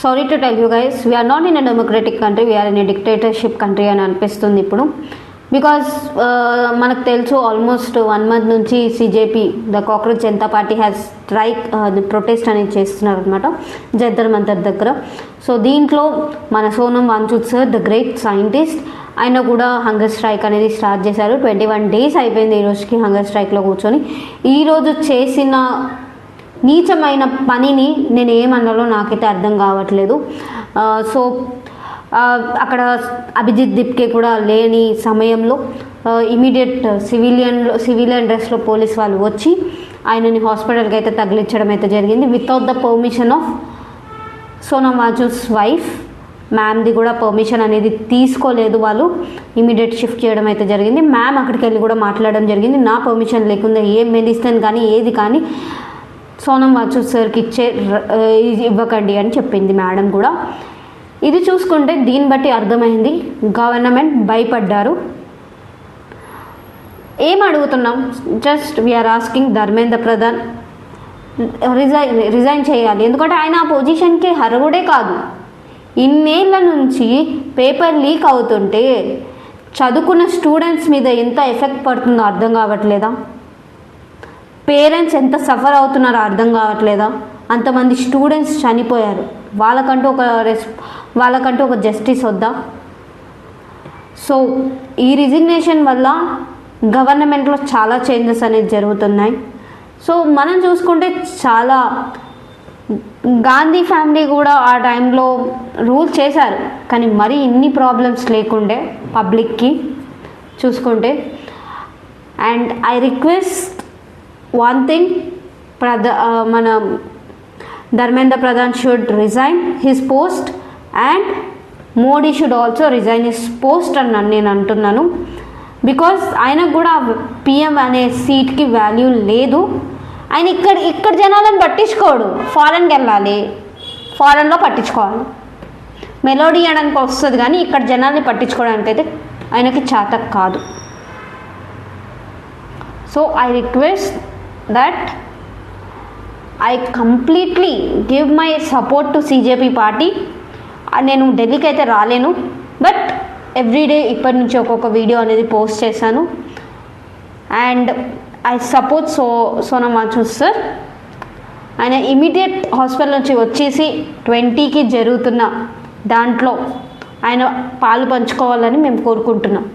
Sorry to tell you guys, we're not in a democratic country, we're in a dictatorship country అని అనిపిస్తుంది ఇప్పుడు. Because మనకు తెలుసు almost 1 month నుంచి CJP, the cockroach Janata party has strike protest అనేది చేస్తున్నారు అనమాట జంతర్ మంతర్ దగ్గర. సో దీంట్లో మన Sonam Wangchuk sir, the great scientist, ఆయన కూడా హంగర్ స్ట్రైక్ అనేది స్టార్ట్ చేశారు. 21 days అయిపోయింది ఈ రోజుకి హంగర్ స్ట్రైక్లో కూర్చొని. ఈరోజు చేసిన నీచమైన పనిని నేను ఏమన్నాలో నాకైతే అర్థం కావట్లేదు. సో అక్కడ అభిజిత్ దిప్కే కూడా లేని సమయంలో ఇమీడియట్ సివిలియన్ డ్రెస్లో పోలీస్ వాళ్ళు వచ్చి ఆయనని హాస్పిటల్కి అయితే తగిలించడం అయితే జరిగింది without the permission of Sonam Wangchuk's wife. మ్యామ్ది కూడా పర్మిషన్ అనేది తీసుకోలేదు, వాళ్ళు ఇమీడియట్ షిఫ్ట్ చేయడం అయితే జరిగింది. మ్యామ్ అక్కడికి వెళ్ళి కూడా మాట్లాడడం జరిగింది, నా పర్మిషన్ లేకుండా ఏ మెడిసిన్ కానీ ఏది కానీ సోనం వాంగ్చుక్ సార్కి ఇవ్వకండి అని చెప్పింది మేడం కూడా. ఇది చూసుకుంటే దీన్ని బట్టి అర్థమైంది గవర్నమెంట్ భయపడ్డారు. ఏం అడుగుతున్నాం, just we're asking Dharmendra Pradhan resign చేయాలి. ఎందుకంటే ఆయన ఆ పొజిషన్కి అర్హుడే కాదు. ఇన్నేళ్ల నుంచి పేపర్ లీక్ అవుతుంటే చదువుకున్న స్టూడెంట్స్ మీద ఎంత ఎఫెక్ట్ పడుతుందో అర్థం కావట్లేదా? పేరెంట్స్ ఎంత సఫర్ అవుతున్నారో అర్థం కావట్లేదా? అంతమంది స్టూడెంట్స్ చనిపోయారు, వాళ్ళకంటూ ఒక జస్టిస్ వద్దా? సో ఈ రిజిగ్నేషన్ వల్ల గవర్నమెంట్లో చాలా చేంజెస్ అనేది జరుగుతున్నాయి. సో మనం చూసుకుంటే చాలా గాంధీ ఫ్యామిలీ కూడా ఆ టైంలో రూల్ చేశారు, కానీ మరీ ఇన్ని ప్రాబ్లమ్స్ లేకుండే పబ్లిక్కి చూసుకుంటే. And I request one thing, మన Dharmendra Pradhan should resign his post and Modi should also resign his post అని నేను అంటున్నాను. బికాస్ ఆయనకు కూడా పిఎం అనే సీట్కి వాల్యూ లేదు. ఆయన ఇక్కడ జనాలను పట్టించుకోడు, ఫారెన్కి వెళ్ళాలి, ఫారెన్లో పట్టించుకోవాలి. మెలోడీ అనడానికి వస్తుంది కానీ ఇక్కడ జనాల్ని పట్టించుకోవడానికి అయితే ఆయనకి చేత కాదు. So I request that I completely give my support to CJP party. నేను ఢిల్లీకి అయితే రాలేను, బట్ ఎవ్రీడే ఇప్పటి నుంచి ఒక్కొక్క వీడియో అనేది పోస్ట్ చేశాను. And I support Sonam Wangchuk sir. ఆయన ఇమీడియట్ హాస్పిటల్ నుంచి వచ్చేసి 20కి జరుగుతున్న దాంట్లో ఆయన పాలు పంచుకోవాలని మేము కోరుకుంటున్నాం.